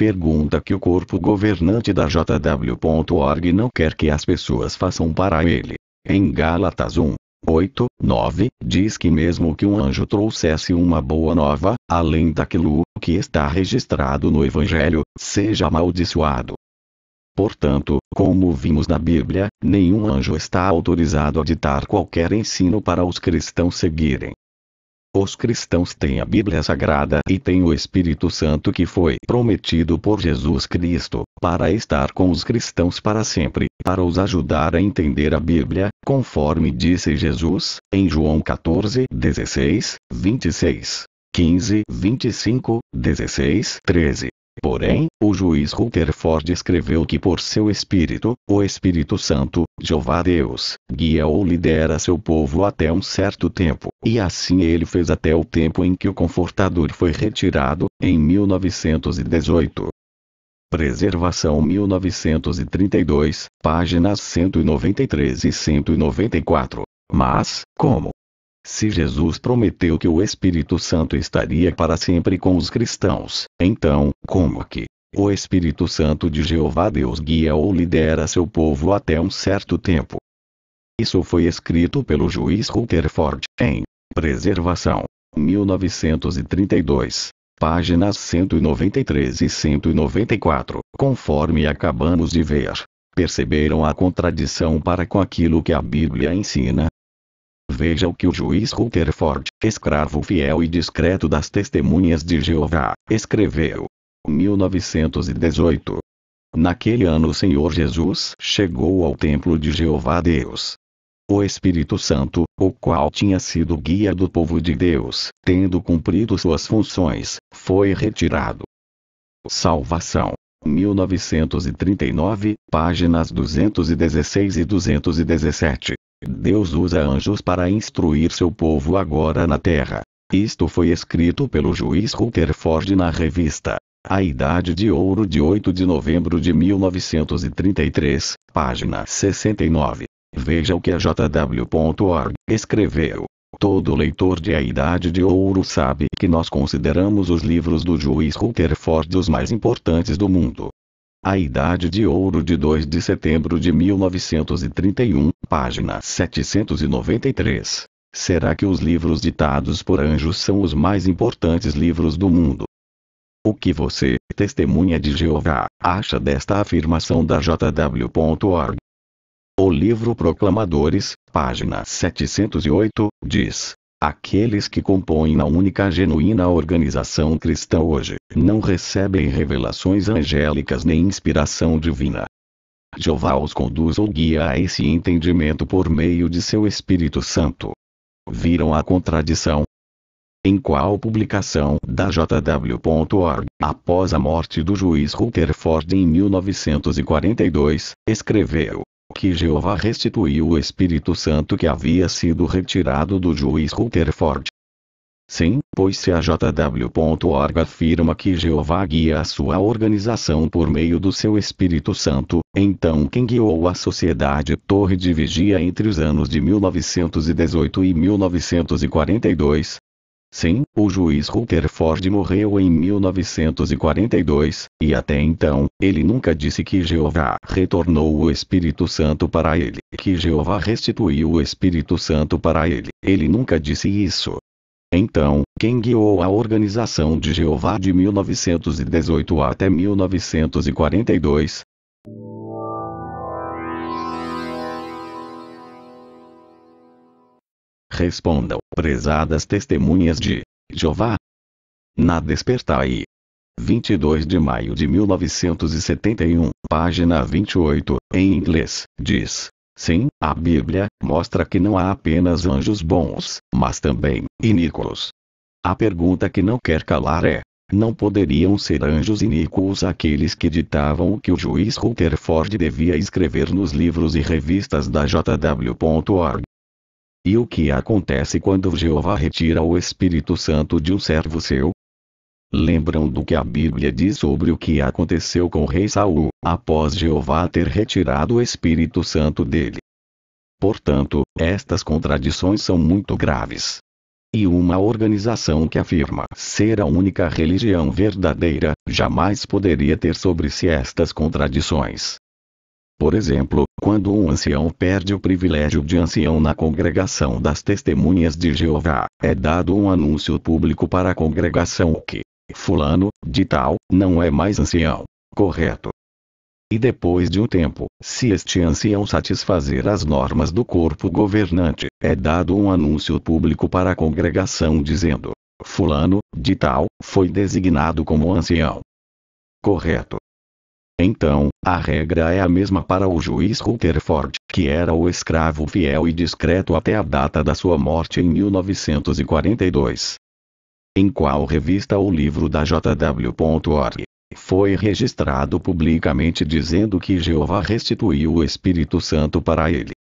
Pergunta que o corpo governante da JW.org não quer que as pessoas façam para ele. Em Gálatas 1, 8, 9, diz que mesmo que um anjo trouxesse uma boa nova, além daquilo que está registrado no Evangelho, seja amaldiçoado. Portanto, como vimos na Bíblia, nenhum anjo está autorizado a ditar qualquer ensino para os cristãos seguirem. Os cristãos têm a Bíblia Sagrada e têm o Espírito Santo que foi prometido por Jesus Cristo, para estar com os cristãos para sempre, para os ajudar a entender a Bíblia, conforme disse Jesus, em João 14, 16, 26, 15, 25, 16, 13. Porém, o juiz Rutherford escreveu que por seu Espírito, o Espírito Santo, Jeová Deus, guia ou lidera seu povo até um certo tempo, e assim ele fez até o tempo em que o Confortador foi retirado, em 1918. Preservação 1932, páginas 193 e 194. Mas, como? Se Jesus prometeu que o Espírito Santo estaria para sempre com os cristãos, então, como que o Espírito Santo de Jeová Deus guia ou lidera seu povo até um certo tempo? Isso foi escrito pelo juiz Rutherford, em Preservação, 1932, páginas 193 e 194, conforme acabamos de ver. Perceberam a contradição para com aquilo que a Bíblia ensina? Veja o que o juiz Rutherford, escravo fiel e discreto das Testemunhas de Jeová, escreveu. 1918. Naquele ano o Senhor Jesus chegou ao templo de Jeová Deus. O Espírito Santo, o qual tinha sido guia do povo de Deus, tendo cumprido suas funções, foi retirado. Salvação. 1939, páginas 216 e 217. Deus usa anjos para instruir seu povo agora na terra. Isto foi escrito pelo juiz Rutherford na revista A Idade de Ouro de 8 de novembro de 1933, página 69. Veja o que a JW.org escreveu. Todo leitor de A Idade de Ouro sabe que nós consideramos os livros do juiz Rutherford os mais importantes do mundo. A Idade de Ouro de 2 de setembro de 1931, página 793. Será que os livros ditados por anjos são os mais importantes livros do mundo? O que você, testemunha de Jeová, acha desta afirmação da JW.org? O livro Proclamadores, página 708, diz: aqueles que compõem a única genuína organização cristã hoje, não recebem revelações angélicas nem inspiração divina. Jeová os conduz ou guia a esse entendimento por meio de seu Espírito Santo. Viram a contradição? Em qual publicação da JW.org, após a morte do juiz Rutherford em 1942, escreveu que Jeová restituiu o Espírito Santo que havia sido retirado do juiz Rutherford? Sim, pois se a JW.org afirma que Jeová guia a sua organização por meio do seu Espírito Santo, então quem guiou a Sociedade Torre de Vigia entre os anos de 1918 e 1942? Sim, o juiz Rutherford morreu em 1942, e até então, ele nunca disse que Jeová retornou o Espírito Santo para ele, que Jeová restituiu o Espírito Santo para ele. Ele nunca disse isso. Então, quem guiou a organização de Jeová de 1918 até 1942? Respondam, prezadas testemunhas de Jeová. Na Despertai. 22 de maio de 1971, página 28, em inglês, diz: sim, a Bíblia mostra que não há apenas anjos bons, mas também iníquos. A pergunta que não quer calar é: não poderiam ser anjos iníquos aqueles que ditavam o que o juiz Rutherford devia escrever nos livros e revistas da JW.org? E o que acontece quando Jeová retira o Espírito Santo de um servo seu? Lembram do que a Bíblia diz sobre o que aconteceu com o rei Saul, após Jeová ter retirado o Espírito Santo dele? Portanto, estas contradições são muito graves. E uma organização que afirma ser a única religião verdadeira, jamais poderia ter sobre si estas contradições. Por exemplo, quando um ancião perde o privilégio de ancião na congregação das Testemunhas de Jeová, é dado um anúncio público para a congregação que fulano, de tal, não é mais ancião. Correto. E depois de um tempo, se este ancião satisfazer as normas do corpo governante, é dado um anúncio público para a congregação dizendo: fulano, de tal, foi designado como ancião. Correto. Então, a regra é a mesma para o juiz Rutherford, que era o escravo fiel e discreto até a data da sua morte em 1942. Em qual revista o livro da JW.org foi registrado publicamente dizendo que Jeová restituiu o Espírito Santo para ele.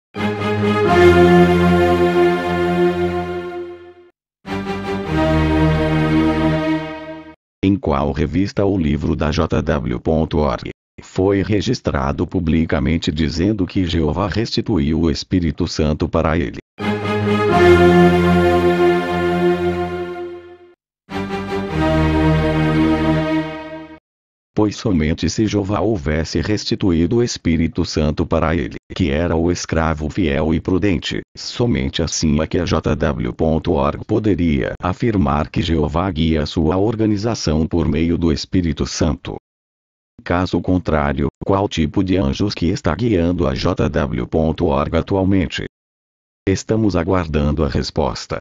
Em qual revista o livro da JW.org foi registrado publicamente dizendo que Jeová restituiu o Espírito Santo para ele. Pois somente se Jeová houvesse restituído o Espírito Santo para ele, que era o escravo fiel e prudente, somente assim é que a JW.org poderia afirmar que Jeová guia sua organização por meio do Espírito Santo. Caso contrário, qual tipo de anjos que está guiando a JW.org atualmente? Estamos aguardando a resposta.